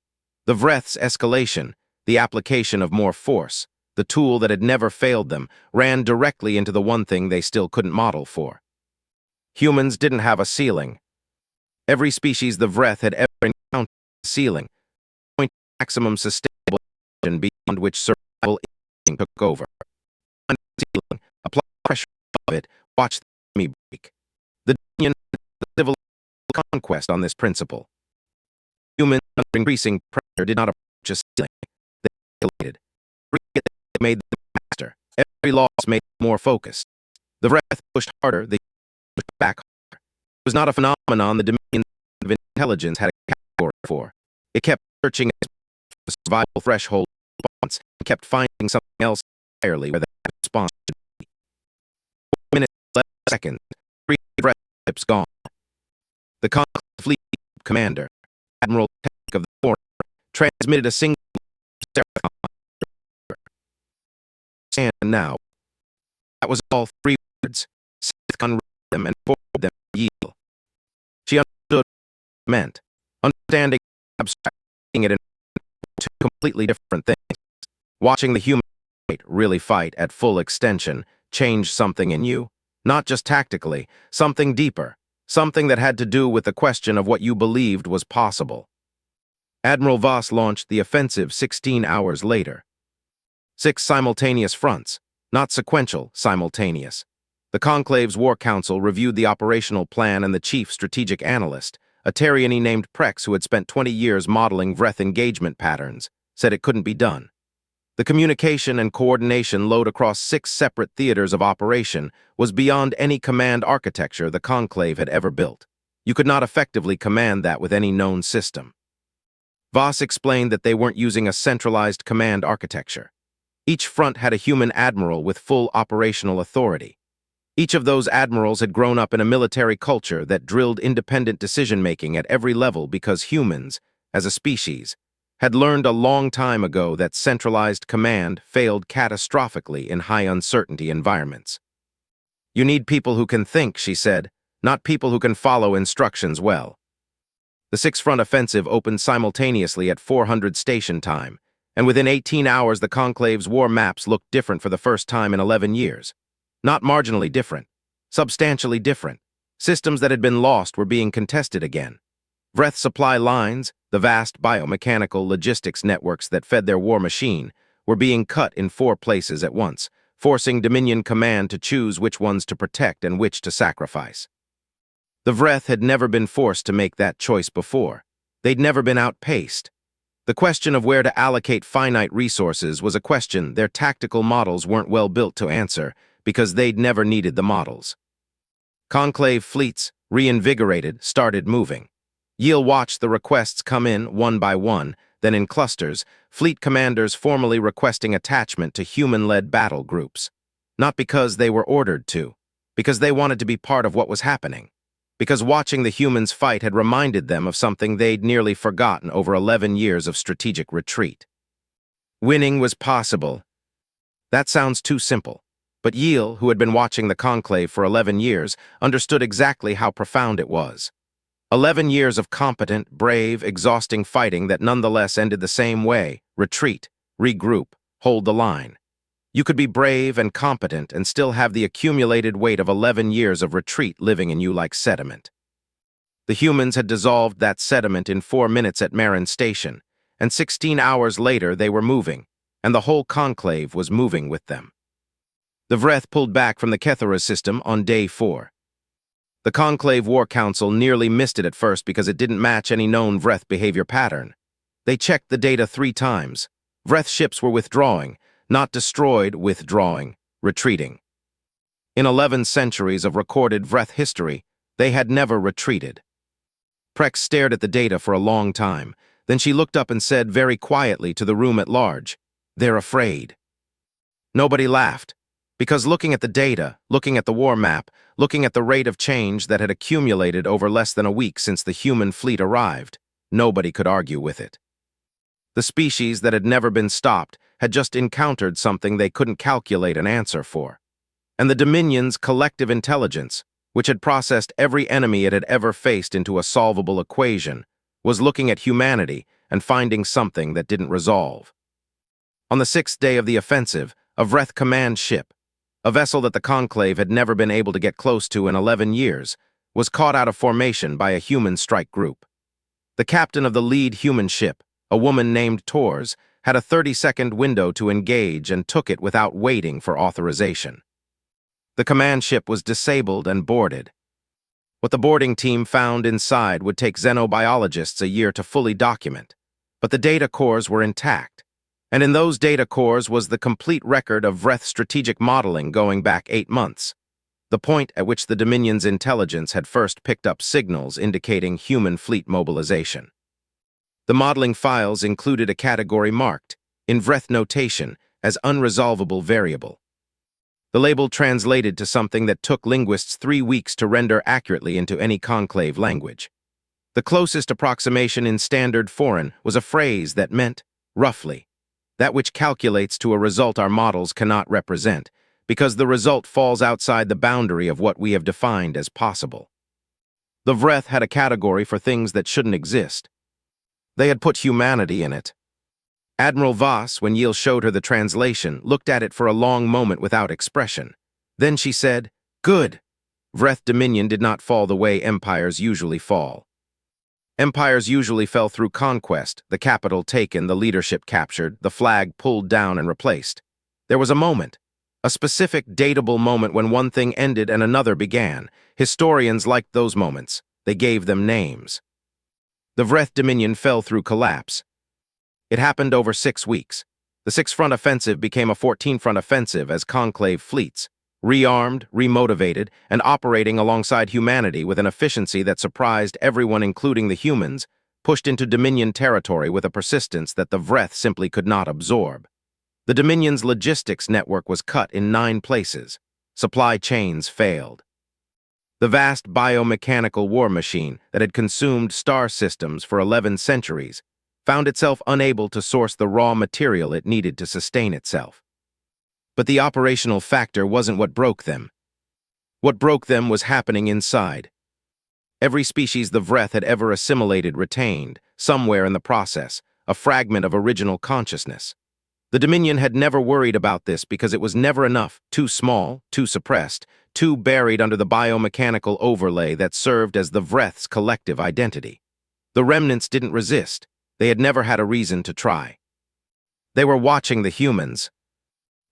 The Vreth's escalation, the application of more force, the tool that had never failed them, ran directly into the one thing they still couldn't model for. Humans didn't have a ceiling. Every species the Vreth had ever encountered a ceiling, point maximum sustainable beyond which survival instinct took over. On the ceiling, apply pressure above it, watch the enemy break. The Dominion had the civil conquest on this principle. Humans, under increasing pressure, did not approach a ceiling. They escalated. They made them faster. Every loss made them more focused. The Vreth pushed harder, they pushed back harder. It was not a phenomenon the Dominion of intelligence had a category for. It kept searching the survival threshold response and kept finding something else entirely where that response should be. 4 minutes, 11 seconds, 3 Vreth ships gone. The Conclave fleet commander, Admiral Tech of the Foreign, transmitted a single and now. That was all 3 words. Sarath Khan read them and forwarded them to Yiel. She understood what it meant. Understanding abstracting it in 2 completely different things. Watching the human really fight at full extension changed something in you. Not just tactically, something deeper. Something that had to do with the question of what you believed was possible. Admiral Voss launched the offensive 16 hours later. 6 simultaneous fronts, not sequential, simultaneous. The Conclave's War Council reviewed the operational plan and the chief strategic analyst, a Terriani named Prex who had spent 20 years modeling Vreth engagement patterns, said it couldn't be done. The communication and coordination load across 6 separate theaters of operation was beyond any command architecture the Conclave had ever built. You could not effectively command that with any known system. Voss explained that they weren't using a centralized command architecture. Each front had a human admiral with full operational authority. Each of those admirals had grown up in a military culture that drilled independent decision-making at every level because humans, as a species, had learned a long time ago that centralized command failed catastrophically in high uncertainty environments. "You need people who can think," she said, "not people who can follow instructions well." The six-front offensive opened simultaneously at 400 station time, and within 18 hours the Conclave's war maps looked different for the first time in 11 years. Not marginally different, substantially different. Systems that had been lost were being contested again. Vreth supply lines, the vast biomechanical logistics networks that fed their war machine, were being cut in 4 places at once, forcing Dominion Command to choose which ones to protect and which to sacrifice. The Vreth had never been forced to make that choice before. They'd never been outpaced. The question of where to allocate finite resources was a question their tactical models weren't well built to answer because they'd never needed the models. Conclave fleets, reinvigorated, started moving. Yield watched the requests come in one by one, then in clusters, fleet commanders formally requesting attachment to human-led battle groups. Not because they were ordered to, because they wanted to be part of what was happening. Because watching the humans fight had reminded them of something they'd nearly forgotten over 11 years of strategic retreat. Winning was possible. That sounds too simple, but Yield, who had been watching the Conclave for 11 years, understood exactly how profound it was. 11 years of competent, brave, exhausting fighting that nonetheless ended the same way: retreat, regroup, hold the line. You could be brave and competent and still have the accumulated weight of 11 years of retreat living in you like sediment. The humans had dissolved that sediment in 4 minutes at Marin Station, and 16 hours later they were moving, and the whole Conclave was moving with them. The Vreth pulled back from the Kethera system on day 4. The Conclave War Council nearly missed it at first because it didn't match any known Vreth behavior pattern. They checked the data 3 times. Vreth ships were withdrawing, not destroyed, withdrawing, retreating. In 11 centuries of recorded Vreth history, they had never retreated. Prex stared at the data for a long time. Then she looked up and said very quietly to the room at large, "They're afraid." Nobody laughed, because looking at the data, looking at the war map, looking at the rate of change that had accumulated over less than a week since the human fleet arrived, nobody could argue with it. The species that had never been stopped had just encountered something they couldn't calculate an answer for. And the Dominion's collective intelligence, which had processed every enemy it had ever faced into a solvable equation, was looking at humanity and finding something that didn't resolve. On the 6th day of the offensive, a Vreth command ship, a vessel that the Conclave had never been able to get close to in 11 years, was caught out of formation by a human strike group. The captain of the lead human ship, a woman named Tors, had a 30-second window to engage and took it without waiting for authorization. The command ship was disabled and boarded. What the boarding team found inside would take xenobiologists a year to fully document, but the data cores were intact. And in those data cores was the complete record of Vreth strategic modeling going back 8 months, the point at which the Dominion's intelligence had first picked up signals indicating human fleet mobilization. The modeling files included a category marked, in Vreth notation, as unresolvable variable. The label translated to something that took linguists 3 weeks to render accurately into any Conclave language. The closest approximation in standard foreign was a phrase that meant, roughly, that which calculates to a result our models cannot represent, because the result falls outside the boundary of what we have defined as possible. The Vreth had a category for things that shouldn't exist. They had put humanity in it. Admiral Voss, when Yield showed her the translation, looked at it for a long moment without expression. Then she said, "Good." Vreth Dominion did not fall the way empires usually fall. Empires usually fell through conquest, the capital taken, the leadership captured, the flag pulled down and replaced. There was a moment, a specific, datable moment when one thing ended and another began. Historians liked those moments. They gave them names. The Vreth Dominion fell through collapse. It happened over 6 weeks. The six-front offensive became a 14-front offensive as conclave fleets, rearmed, remotivated, and operating alongside humanity with an efficiency that surprised everyone including the humans, pushed into Dominion territory with a persistence that the Vreth simply could not absorb. The Dominion's logistics network was cut in 9 places. Supply chains failed. The vast biomechanical war machine that had consumed star systems for 11 centuries found itself unable to source the raw material it needed to sustain itself. But the operational factor wasn't what broke them. What broke them was happening inside. Every species the Vreth had ever assimilated retained, somewhere in the process, a fragment of original consciousness. The Dominion had never worried about this because it was never enough, too small, too suppressed, too buried under the biomechanical overlay that served as the Vreth's collective identity. The remnants didn't resist. They had never had a reason to try. They were watching the humans.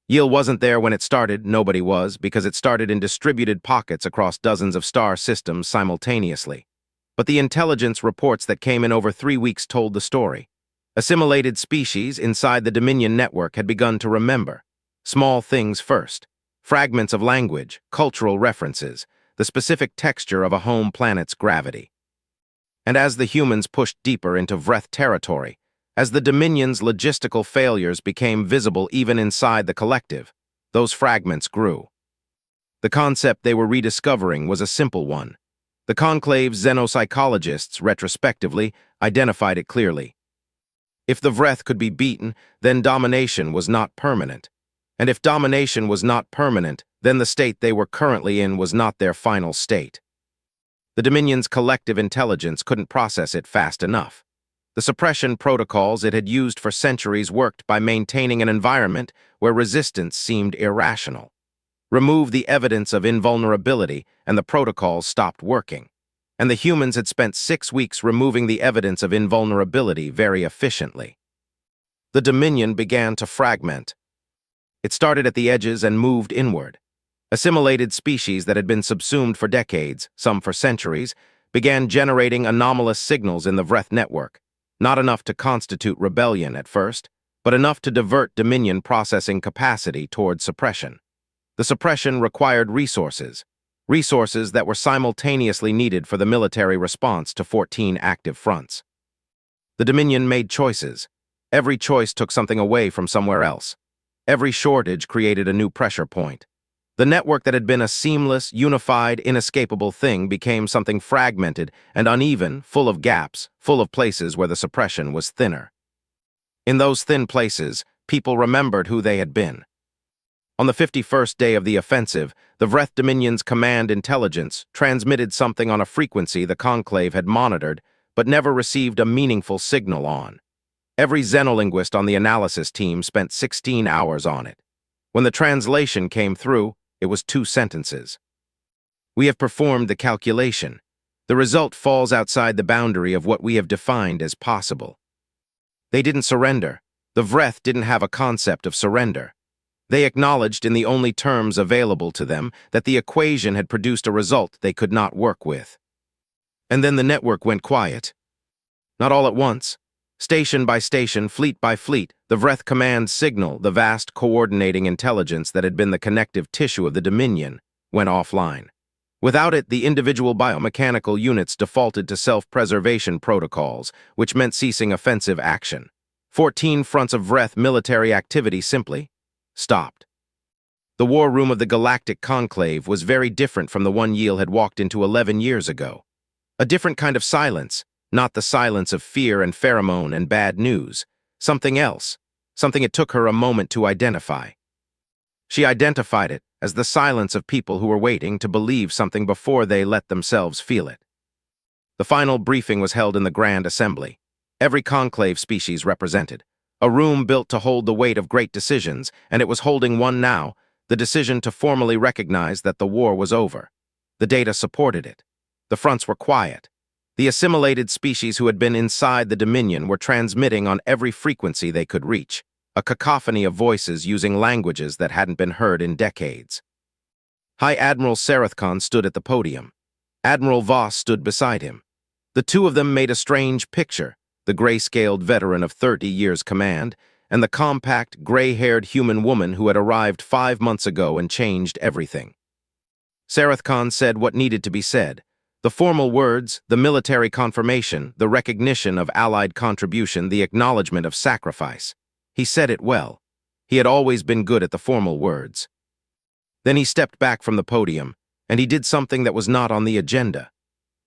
Yield wasn't there when it started, nobody was, because it started in distributed pockets across dozens of star systems simultaneously. But the intelligence reports that came in over 3 weeks told the story. Assimilated species inside the Dominion network had begun to remember. Small things first. Fragments of language, cultural references, the specific texture of a home planet's gravity. And as the humans pushed deeper into Vreth territory, as the Dominion's logistical failures became visible even inside the collective, those fragments grew. The concept they were rediscovering was a simple one. The Conclave's xenopsychologists, retrospectively, identified it clearly. If the Vreth could be beaten, then domination was not permanent. And if domination was not permanent, then the state they were currently in was not their final state. The Dominion's collective intelligence couldn't process it fast enough. The suppression protocols it had used for centuries worked by maintaining an environment where resistance seemed irrational. Remove the evidence of invulnerability, and the protocols stopped working. And the humans had spent 6 weeks removing the evidence of invulnerability very efficiently. The Dominion began to fragment. It started at the edges and moved inward. Assimilated species that had been subsumed for decades, some for centuries, began generating anomalous signals in the Vreth network, not enough to constitute rebellion at first, but enough to divert Dominion processing capacity toward suppression. The suppression required resources that were simultaneously needed for the military response to 14 active fronts. The Dominion made choices. Every choice took something away from somewhere else. Every shortage created a new pressure point. The network that had been a seamless, unified, inescapable thing became something fragmented and uneven, full of gaps, full of places where the suppression was thinner. In those thin places, people remembered who they had been. On the 51st day of the offensive, the Vreth Dominion's command intelligence transmitted something on a frequency the Conclave had monitored, but never received a meaningful signal on. Every xenolinguist on the analysis team spent 16 hours on it. When the translation came through, it was 2 sentences. We have performed the calculation. The result falls outside the boundary of what we have defined as possible. They didn't surrender. The Vreth didn't have a concept of surrender. They acknowledged in the only terms available to them that the equation had produced a result they could not work with. And then the network went quiet. Not all at once. Station by station, fleet by fleet, the Vreth command signal, the vast coordinating intelligence that had been the connective tissue of the Dominion, went offline. Without it, the individual biomechanical units defaulted to self-preservation protocols, which meant ceasing offensive action. 14 fronts of Vreth military activity simply stopped. The war room of the Galactic Conclave was very different from the one Yield had walked into 11 years ago. A different kind of silence. Not the silence of fear and pheromone and bad news. Something else. Something it took her a moment to identify. She identified it as the silence of people who were waiting to believe something before they let themselves feel it. The final briefing was held in the Grand Assembly. Every conclave species represented. A room built to hold the weight of great decisions, and it was holding one now, the decision to formally recognize that the war was over. The data supported it. The fronts were quiet. The assimilated species who had been inside the Dominion were transmitting on every frequency they could reach, a cacophony of voices using languages that hadn't been heard in decades. High Admiral Sarathkon stood at the podium. Admiral Voss stood beside him. The two of them made a strange picture, the gray-scaled veteran of 30 years command, and the compact, gray-haired human woman who had arrived 5 months ago and changed everything. Sareth Khan said what needed to be said. The formal words, the military confirmation, the recognition of Allied contribution, the acknowledgement of sacrifice. He said it well. He had always been good at the formal words. Then he stepped back from the podium, and he did something that was not on the agenda.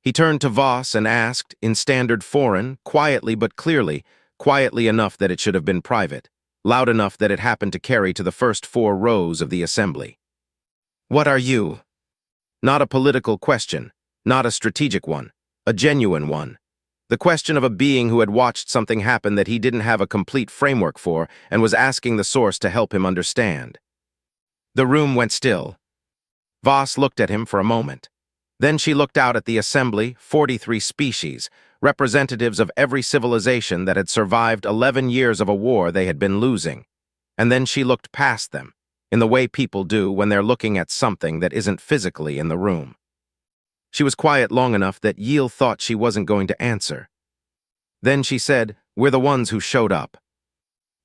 He turned to Voss and asked, in standard foreign, quietly but clearly, quietly enough that it should have been private, loud enough that it happened to carry to the first 4 rows of the assembly. "What are you?" Not a political question, not a strategic one, a genuine one. The question of a being who had watched something happen that he didn't have a complete framework for and was asking the source to help him understand. The room went still. Voss looked at him for a moment. Then she looked out at the assembly, 43 species, representatives of every civilization that had survived 11 years of a war they had been losing. And then she looked past them, in the way people do when they're looking at something that isn't physically in the room. She was quiet long enough that Yil thought she wasn't going to answer. Then she said, "We're the ones who showed up."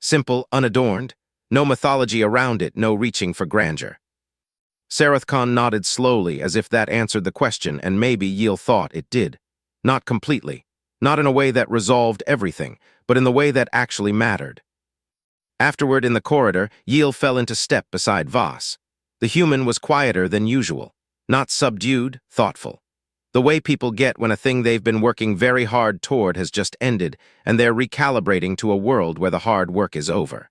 Simple, unadorned, no mythology around it, no reaching for grandeur. Sareth Khan nodded slowly as if that answered the question, and maybe Yil thought it did. Not completely, not in a way that resolved everything, but in the way that actually mattered. Afterward, in the corridor, Yil fell into step beside Voss. The human was quieter than usual, not subdued, thoughtful. The way people get when a thing they've been working very hard toward has just ended, and they're recalibrating to a world where the hard work is over.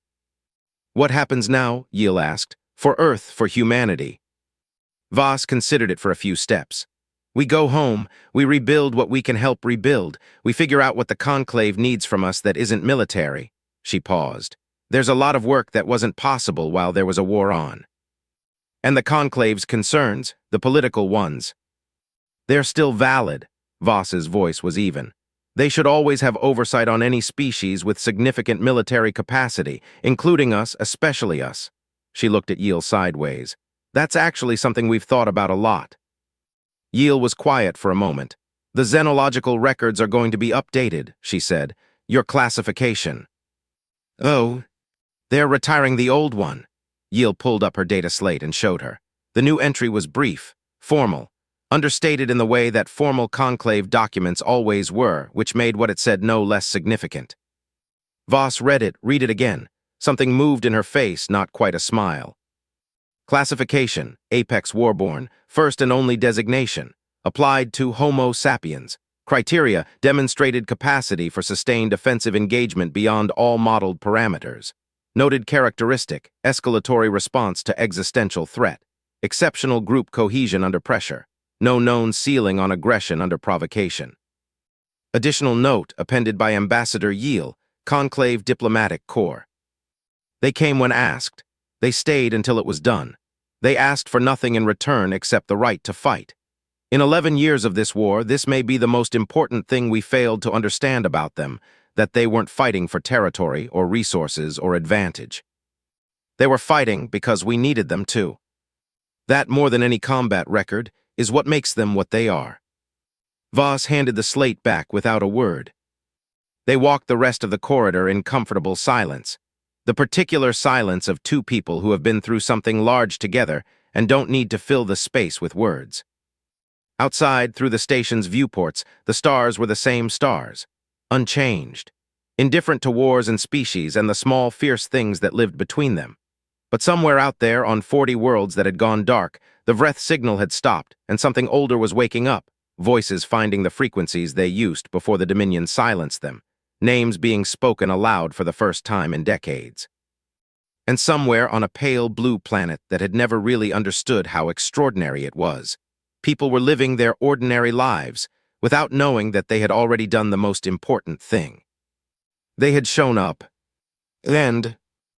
"What happens now?" Yil asked. "For Earth, for humanity." Voss considered it for a few steps. "We go home, we rebuild what we can help rebuild, we figure out what the Conclave needs from us that isn't military." She paused. "There's a lot of work that wasn't possible while there was a war on. And the Conclave's concerns, the political ones. They're still valid." Voss's voice was even. "They should always have oversight on any species with significant military capacity, including us, especially us." She looked at Yil sideways. "That's actually something we've thought about a lot." Yil was quiet for a moment. "The xenological records are going to be updated," she said. "Your classification." "Oh, they're retiring the old one." Yil pulled up her data slate and showed her. The new entry was brief, formal, understated in the way that formal conclave documents always were, which made what it said no less significant. Voss read it again. Something moved in her face, not quite a smile. Classification, Apex Warborn, first and only designation, applied to Homo sapiens. Criteria, demonstrated capacity for sustained offensive engagement beyond all modeled parameters. Noted characteristic, escalatory response to existential threat. Exceptional group cohesion under pressure. No known ceiling on aggression under provocation. Additional note appended by Ambassador Yil, Conclave Diplomatic Corps. They came when asked. They stayed until it was done. They asked for nothing in return except the right to fight. In 11 years of this war, this may be the most important thing we failed to understand about them, that they weren't fighting for territory or resources or advantage. They were fighting because we needed them to. That, more than any combat record, is what makes them what they are. Voss handed the slate back without a word. They walked the rest of the corridor in comfortable silence. The particular silence of two people who have been through something large together and don't need to fill the space with words. Outside, through the station's viewports, the stars were the same stars, unchanged, indifferent to wars and species and the small, fierce things that lived between them. But somewhere out there, on 40 worlds that had gone dark, the Vreth signal had stopped, and something older was waking up, voices finding the frequencies they used before the Dominion silenced them, names being spoken aloud for the first time in decades. And somewhere on a pale blue planet that had never really understood how extraordinary it was, people were living their ordinary lives without knowing that they had already done the most important thing. They had shown up. And